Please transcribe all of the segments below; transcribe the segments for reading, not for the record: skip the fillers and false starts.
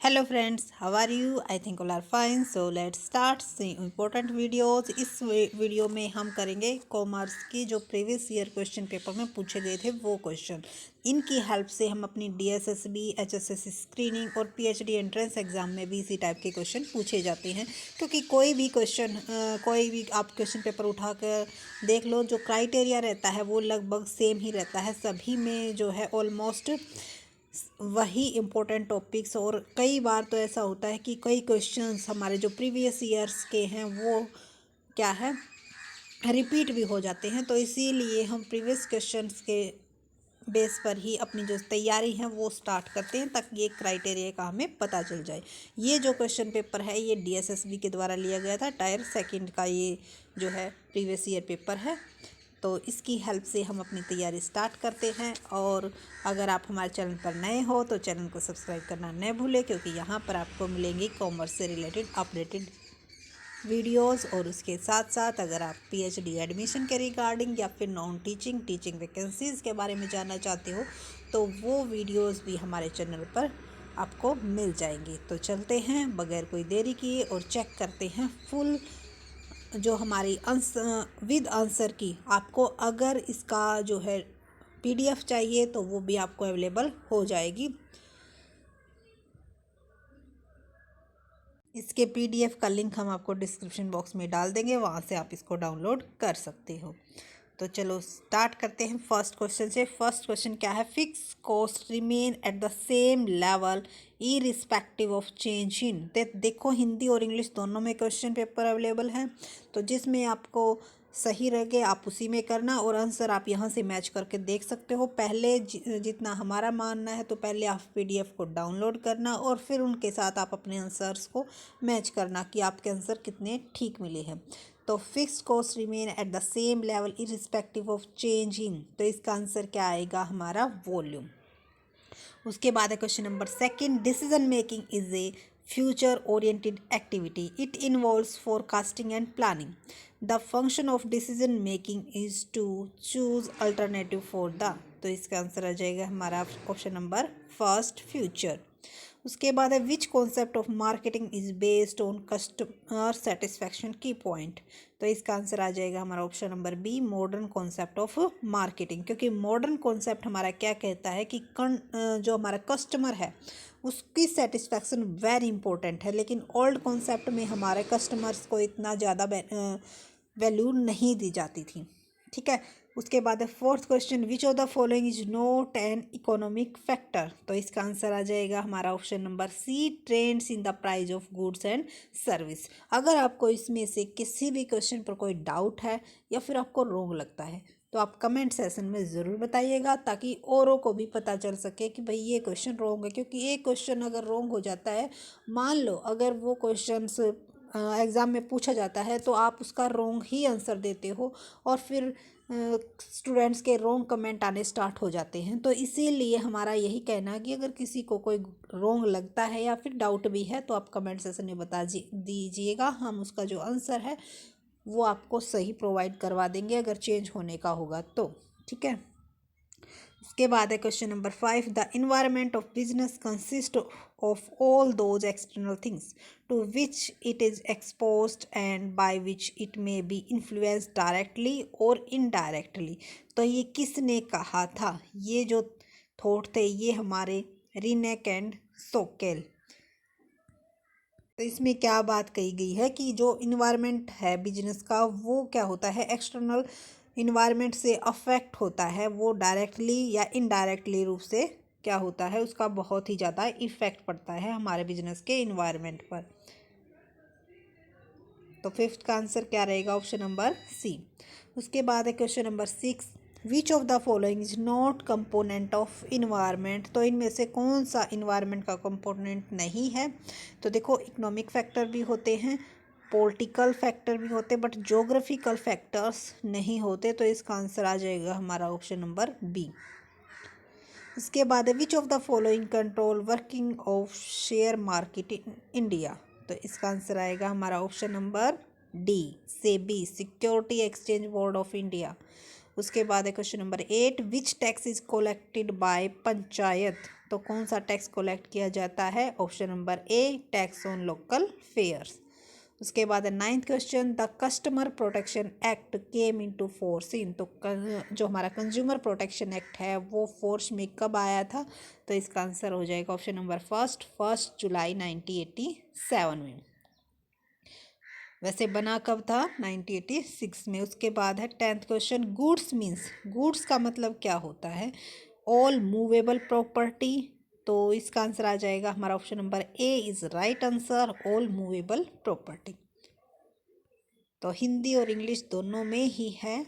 Hello friends, how are you? I think all are fine. So let's start C important videos. इस video में हम करेंगे commerce की जो प्रीवियस ईयर क्वेश्चन पेपर में पूछे गए थे वो क्वेश्चन. इनकी हेल्प से हम अपनी डीएसएसबी, एचएसएससी स्क्रीनिंग और पीएचडी एंट्रेंस एग्जाम में भी इसी टाइप के क्वेश्चन पूछे जाते हैं. क्योंकि कोई भी आप क्वेश्चन पेपर उठाकर देख लो, जो क्राइटेरिया रहता है वो लगभग सेम ही रहता है. सभी में जो है ऑलमोस्ट वही इम्पोर्टेंट टॉपिक्स. और कई बार तो ऐसा होता है कि कई क्वेश्चंस हमारे जो प्रीवियस ईयर्स के हैं वो क्या है, रिपीट भी हो जाते हैं. तो इसीलिए हम प्रीवियस क्वेश्चंस के बेस पर ही अपनी जो तैयारी है वो स्टार्ट करते हैं, ताकि ये क्राइटेरिया का हमें पता चल जाए. ये जो क्वेश्चन पेपर है ये डीएसएसबी के द्वारा लिया गया था. टायर सेकंड का ये जो है प्रीवियस ईयर पेपर है. तो इसकी हेल्प से हम अपनी तैयारी स्टार्ट करते हैं. और अगर आप हमारे चैनल पर नए हो तो चैनल को सब्सक्राइब करना न भूलें, क्योंकि यहाँ पर आपको मिलेंगी कॉमर्स से रिलेटेड अपडेटेड वीडियोस. और उसके साथ साथ अगर आप पीएचडी एडमिशन के रिगार्डिंग या फिर नॉन टीचिंग वैकेंसीज़ के बारे में जानना चाहते हो तो वो वीडियोस भी हमारे चैनल पर आपको मिल जाएंगी. तो चलते हैं बगैर कोई देरी किए और चेक करते हैं फुल जो हमारी विद आंसर की. आपको अगर इसका जो है पीडीएफ चाहिए तो वो भी आपको अवेलेबल हो जाएगी. इसके पीडीएफ का लिंक हम आपको डिस्क्रिप्शन बॉक्स में डाल देंगे, वहाँ से आप इसको डाउनलोड कर सकते हो. तो चलो स्टार्ट करते हैं फर्स्ट क्वेश्चन से. फर्स्ट क्वेश्चन क्या है? Fix cost remain at the same level irrespective of change in. देखो, हिंदी और इंग्लिश दोनों में क्वेश्चन पेपर अवेलेबल है. तो जिसमें आपको सही रहे आप उसी में करना, और आंसर आप यहाँ से मैच करके देख सकते हो. पहले जितना हमारा मानना है, तो पहले आप पीडीएफ को डाउनलोड करना और फिर उनके साथ आप अपने आंसर्स को मैच करना कि आपके आंसर कितने ठीक मिले हैं. तो fix cost remain at the same level irrespective of change in. तो इसका आंसर क्या आएगा? हमारा वॉल्यूम. उसके बाद है question number second. Decision making is a future oriented activity. It involves forecasting and planning. The function of decision making is to choose alternative for the. तो इसका आंसर आ जाएगा हमारा ऑप्शन नंबर फर्स्ट, फ्यूचर. उसके बाद है which concept of marketing is based on customer satisfaction की point. तो इसका आंसर आ जाएगा हमारा option number B, modern concept of marketing. क्योंकि मॉडर्न कॉन्सेप्ट हमारा क्या कहता है कि जो हमारा कस्टमर है उसकी सेटिस्फैक्शन वेरी इंपॉर्टेंट है. लेकिन ओल्ड कॉन्सेप्ट में हमारे कस्टमर्स को इतना ज़्यादा वैल्यू नहीं दी जाती थी. ठीक है. उसके बाद है fourth question. Which of the following is not an economic factor. तो इसका आंसर आ जाएगा हमारा option number C, trends in the price of goods and service. अगर आपको इसमें से किसी भी क्वेश्चन पर कोई डाउट है या फिर आपको रॉन्ग लगता है तो आप कमेंट सेशन में ज़रूर बताइएगा, ताकि औरों को भी पता चल सके कि भाई ये क्वेश्चन रॉन्ग है. क्योंकि एक क्वेश्चन अगर रॉन्ग हो जाता है, मान लो अगर वो क्वेश्चन एग्ज़ाम में पूछा जाता है तो आप उसका रॉन्ग ही आंसर देते हो और फिर स्टूडेंट्स के रॉन्ग कमेंट आने स्टार्ट हो जाते हैं. तो इसीलिए हमारा यही कहना है कि अगर किसी को कोई रॉन्ग लगता है या फिर डाउट भी है तो आप कमेंट सेशन में बता दीजिएगा. हम उसका जो आंसर है वो आपको सही प्रोवाइड करवा देंगे अगर चेंज होने का होगा तो. ठीक है. उसके बाद है question number 5. The environment of business consist of all those external things to which it is exposed and by which it may be influenced directly और इनडायरेक्टली. तो ये किसने कहा था? ये जो थॉट थे ये हमारे रिनेक एंड सोकेल. तो इसमें क्या बात कही गई है कि जो इन्वायरमेंट है बिजनेस का वो क्या होता है, एक्सटर्नल इन्वायरमेंट से अफेक्ट होता है. वो डायरेक्टली या इनडायरेक्टली रूप से क्या होता है, उसका बहुत ही ज़्यादा इफेक्ट पड़ता है हमारे बिजनेस के इन्वायरमेंट पर. तो फिफ्थ का आंसर क्या रहेगा? Option number C. उसके बाद है question number 6. Which of the following is not component of environment. तो इनमें से कौन सा इन्वायरमेंट का कंपोनेंट नहीं है? तो देखो, इकोनॉमिक फैक्टर भी होते हैं, पॉलिटिकल फैक्टर भी होते, बट जोग्राफिकल फैक्टर्स नहीं होते. तो इसका आंसर आ जाएगा हमारा ऑप्शन नंबर बी. इसके बाद है which of the following control working of share market in India. तो इसका आंसर आएगा हमारा option number D, SEBI, security exchange board of India. उसके बाद है question number 8. Which tax is collected by panchayat. तो कौन सा टैक्स कलेक्ट किया जाता है? Option number A, tax on local fairs. उसके बाद है 9th question, the customer protection act came into force in, तो जो हमारा कंज्यूमर प्रोटेक्शन एक्ट है वो फोर्स में कब आया था? तो इसका आंसर हो जाएगा ऑप्शन नंबर फर्स्ट जुलाई 1987 में। वैसे बना कब था? 1986 में। उसके बाद है 10th question, goods means, goods का मतलब क्या होता है? ऑल मूवेबल प्रॉपर्टी, तो इसका आंसर आ जाएगा हमारा option number A is right answer, all movable property. तो हिंदी और इंग्लिश दोनों में ही है,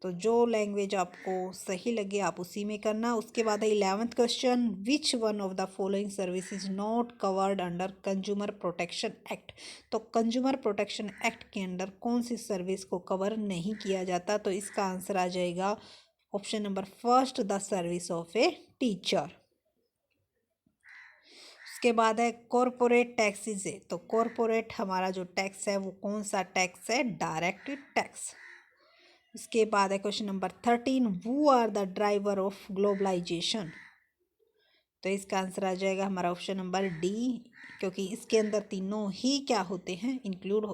तो जो लैंग्वेज आपको सही लगे आप उसी में करना। उसके बाद है 11th question, which one of the following service is not covered under consumer protection act, तो कंज्यूमर प्रोटेक्शन एक्ट के अंडर कौन सी सर्विस को कवर नहीं किया जाता? तो इसका आंसर आ जाएगा option number first, the service of a teacher. उसके बाद है कॉरपोरेट टैक्सेस है, तो कॉरपोरेट हमारा जो टैक्स है वो कौन सा टैक्स है? Direct tax. इसके बाद है question number 13, who are the driver of globalization, तो इसका आंसर आ जाएगा हमारा ऑप्शन नंबर डी, क्योंकि इसके अंदर तीनों ही क्या होते हैं? Include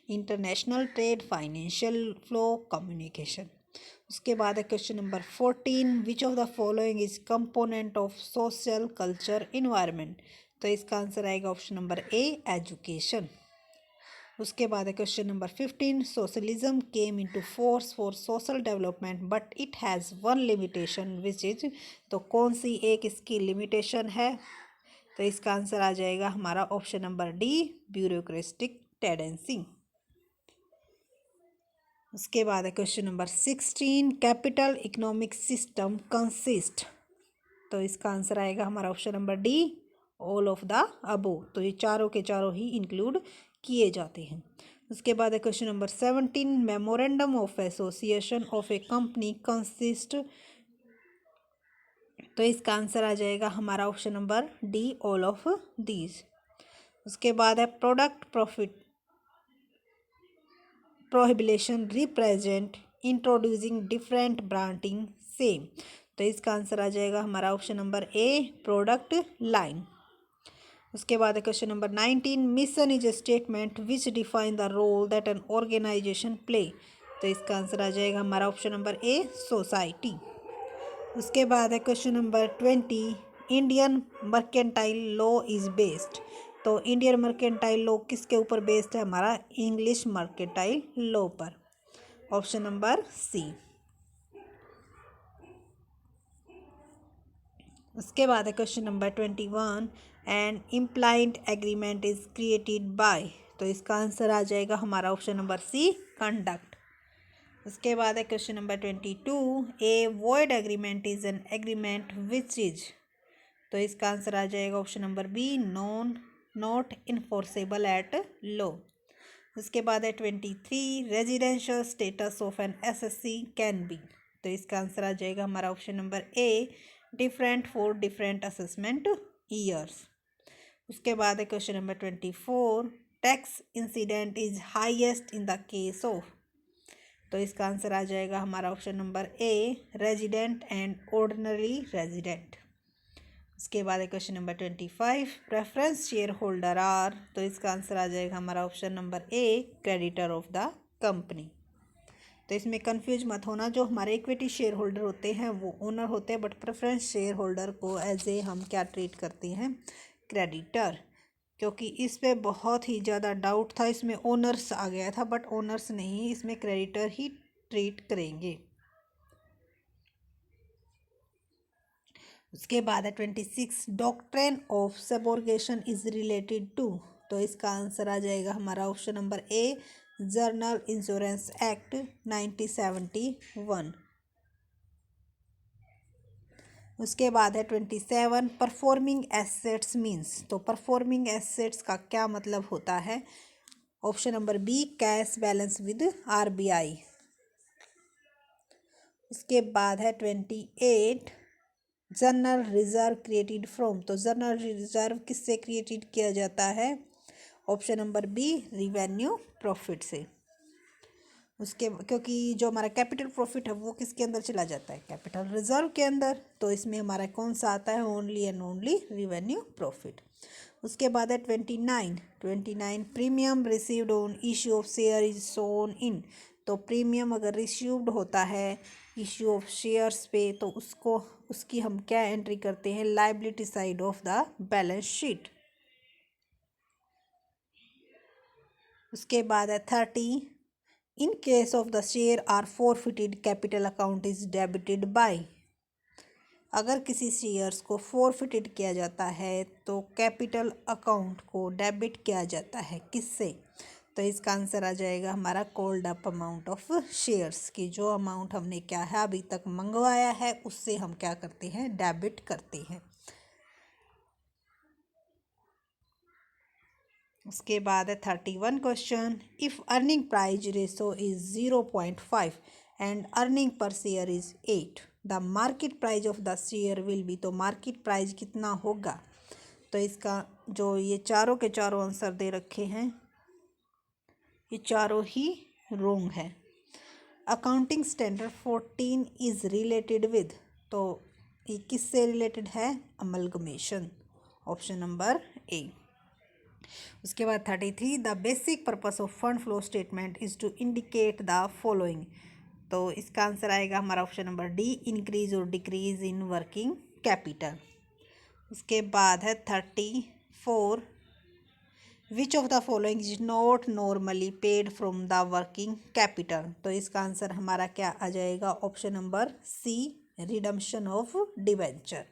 international trade, financial flow, communication. उसके बाद है question number 14, which of the following is component of social culture environment, तो इसका आंसर आएगा ऑप्शन नंबर ए, एजुकेशन। उसके बाद है question number 15, socialism came into force for social development but it has one limitation which is, तो कौन सी एक इसकी लिमिटेशन है? तो इसका आंसर आ जाएगा हमारा option number D, bureaucratic tendency. उसके बाद है question number 16, capital economic system consist, तो इसका आंसर आएगा हमारा option number D, all of the above, तो ये चारों के चारों ही इंक्लूड किए जाते हैं। उसके बाद है question number 17, memorandum of association of a company consist, तो इसका आंसर आ जाएगा हमारा option number D, all of these. उसके बाद है product profit prohibition represent introducing different branding same, तो इसका आंसर आ जाएगा हमारा option number A, product line. उसके बाद है question number 19, mission is a statement which define the role that an organization play, तो इसका आंसर आ जाएगा हमारा ऑप्शन नंबर ए, सोसाइटी। उसके बाद है question number 20, Indian mercantile law is based, तो इंडियन मर्केंटाइल लॉ किसके ऊपर बेस्ड है? हमारा इंग्लिश मर्केंटाइल लॉ पर, ऑप्शन नंबर सी। उसके बाद है question number 21, and implied agreement is created by, तो इसका आंसर आ जाएगा हमारा ऑप्शन नंबर सी, कंडक्ट। उसके बाद है question number 22, a void agreement is an agreement which is, तो इसका आंसर आ जाएगा option number B, not enforceable at law. उसके बाद है 23, residential status of an assessee can be, तो इसका आंसर आ जाएगा हमारा option number A, different for different assessment years. उसके बाद है question number 24, tax incident is highest in the case of, तो इसका आंसर आ जाएगा हमारा option number A, resident and ordinary resident. उसके बाद है question number 25, preference share holder are, तो इसका आंसर आ जाएगा हमारा option number A, creditor of the company. तो इसमें कंफ्यूज मत होना, जो हमारे इक्विटी शेयर होल्डर होते हैं वो ओनर होते हैं, बट प्रेफरेंस शेयर होल्डर को एज ए हम क्या ट्रीट करते हैं? क्रेडिटर, क्योंकि इस पे बहुत ही ज़्यादा डाउट था, इसमें ओनर्स आ गया था, बट ओनर्स नहीं, इसमें क्रेडिटर ही ट्रीट करेंगे। उसके बाद है 26, doctrine of subrogation is related to, तो इसका आंसर आ जाएगा हमारा option number A, general insurance act 1971। उसके बाद है 27, परफॉर्मिंग एसेट्स मीन्स, तो परफॉर्मिंग एसेट्स का क्या मतलब होता है? Option number B, cash balance with RBI. उसके बाद है 28, जनरल रिजर्व क्रिएटेड फ्रॉम, तो जनरल रिजर्व किससे क्रिएटेड किया जाता है? Option number B, revenue profit से। उसके क्योंकि जो हमारा कैपिटल प्रॉफिट है वो किसके अंदर चला जाता है, कैपिटल रिजर्व के अंदर। तो इसमें हमारा कौन सा आता है, only and only revenue profit. उसके बाद है 29 premium received on issue of share is shown in. तो प्रीमियम अगर रिसीव्ड होता है इश्यू ऑफ शेयर्स पे तो उसकी हम क्या एंट्री करते हैं, liability side of the balance sheet. उसके बाद है 30 in case of the share are forfeited capital account is debited by. अगर किसी शेयर्स को फॉरफिटेड किया जाता है तो कैपिटल अकाउंट को डेबिट किया जाता है, किससे? तो इसका आंसर आ जाएगा हमारा called up amount of shares की। जो अमाउंट हमने क्या है अभी तक मंगवाया है उससे हम क्या करते हैं, डेबिट करते हैं। उसके बाद है 31 question, if earning price ratio is 0.5 and earning per share is 8, the market price of the share will be. तो मार्केट प्राइस कितना होगा? तो इसका जो ये चारों के चारों आंसर दे रखे हैं ये चारों ही रोंग है। Accounting standard 14 is related with. तो ये किससे रिलेटेड है, अमलगमेशन, ऑप्शन नंबर ए। उसके बाद 33 the basic purpose of fund flow statement is to indicate the following. तो इसका आंसर आएगा हमारा ऑप्शन नंबर डी, इंक्रीज और डिक्रीज इन वर्किंग कैपिटल। उसके बाद है 34 which of the following is not normally paid from the working capital. तो इसका आंसर हमारा क्या आ जाएगा, option number C, redemption of debenture.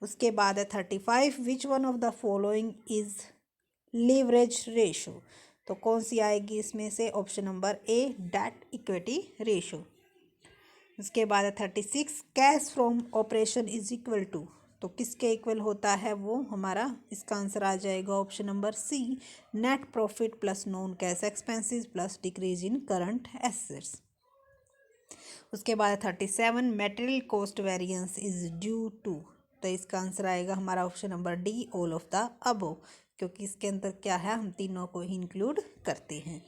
उसके बाद है 35 which one of the following is leverage ratio. तो कौन सी आएगी इसमें से, option number A, debt equity ratio. उसके बाद है 36 cash from operation is equal to. तो किसके इक्वल होता है वो हमारा, इसका आंसर आ जाएगा option number C, net profit plus non cash expenses plus decrease in current assets. उसके बाद 37 material cost variance is due to. तो इसका आंसर आएगा हमारा option number D, all of the above, क्योंकि इसके अंदर क्या है हम तीनों को ही इंक्लूड करते हैं।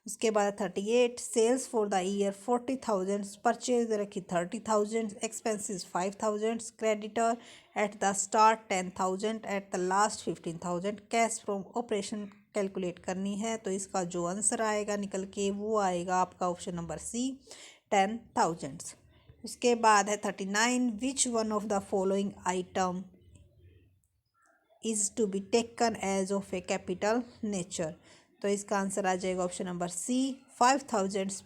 उसके बाद 38 sales for the year 40,000, purchase रखी 30,000, expenses 5,000, creditor at the start 10,000, at the last 15,000, cash from operation calculate करनी है। तो इसका जो आंसर आएगा निकल के वो आएगा आपका ऑप्शन नंबर सी, 10,000। उसके बाद है 39 which one of the following item is to be taken as of a capital nature. तो इसका आंसर आ जाएगा option number C, 5,000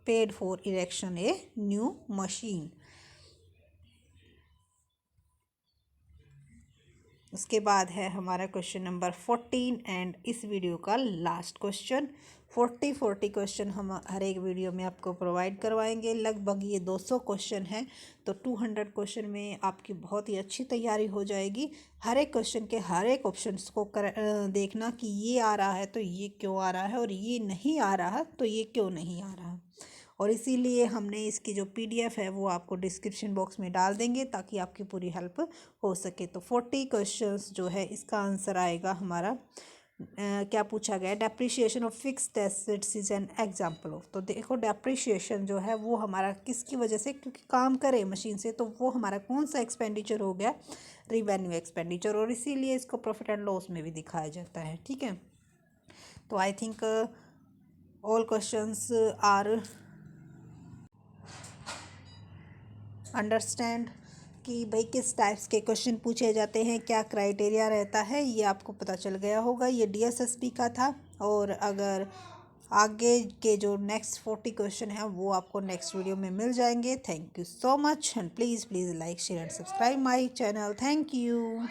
paid for erection a new machine. उसके बाद है हमारा क्वेश्चन नंबर 14 एंड इस वीडियो का लास्ट क्वेश्चन। 40 क्वेश्चन हम हर एक वीडियो में आपको प्रोवाइड करवाएंगे। लगभग ये 200 क्वेश्चन हैं, तो 200 क्वेश्चन में आपकी बहुत ही अच्छी तैयारी हो जाएगी। हर एक क्वेश्चन के हर एक ऑप्शंस को देखना कि ये आ रहा है तो ये क्यों आ रहा है, और ये नहीं आ रहा तो ये क्यों नहीं आ रहा। और इसीलिए हमने इसकी जो PDF है वो आपको डिस्क्रिप्शन बॉक्स में डाल देंगे ताकि आपकी पूरी हेल्प हो सके। तो 40 क्वेश्चंस जो है इसका आंसर आएगा हमारा क्या पूछा गया, depreciation of fixed assets is an example of. तो देखो डेप्रिसिएशन जो है वो हमारा किसकी वजह से, क्योंकि काम करे मशीन से, तो वो हमारा कौन सा एक्सपेंडिचर हो गया, रिवेन्यू एक्सपेंडिचर, और इसीलिए इसको प्रॉफिट एंड लॉस में भी दिखाया जाता है। ठीक है, तो I think all questions are understand कि भाई किस टाइप्स के क्वेश्चन पूछे जाते हैं, क्या क्राइटेरिया रहता है, ये आपको पता चल गया होगा। ये DSSP का था, और अगर आगे के जो नेक्स्ट 40 क्वेश्चन हैं वो आपको नेक्स्ट वीडियो में मिल जाएंगे। Thank you so much, and please like share and subscribe my channel. Thank you.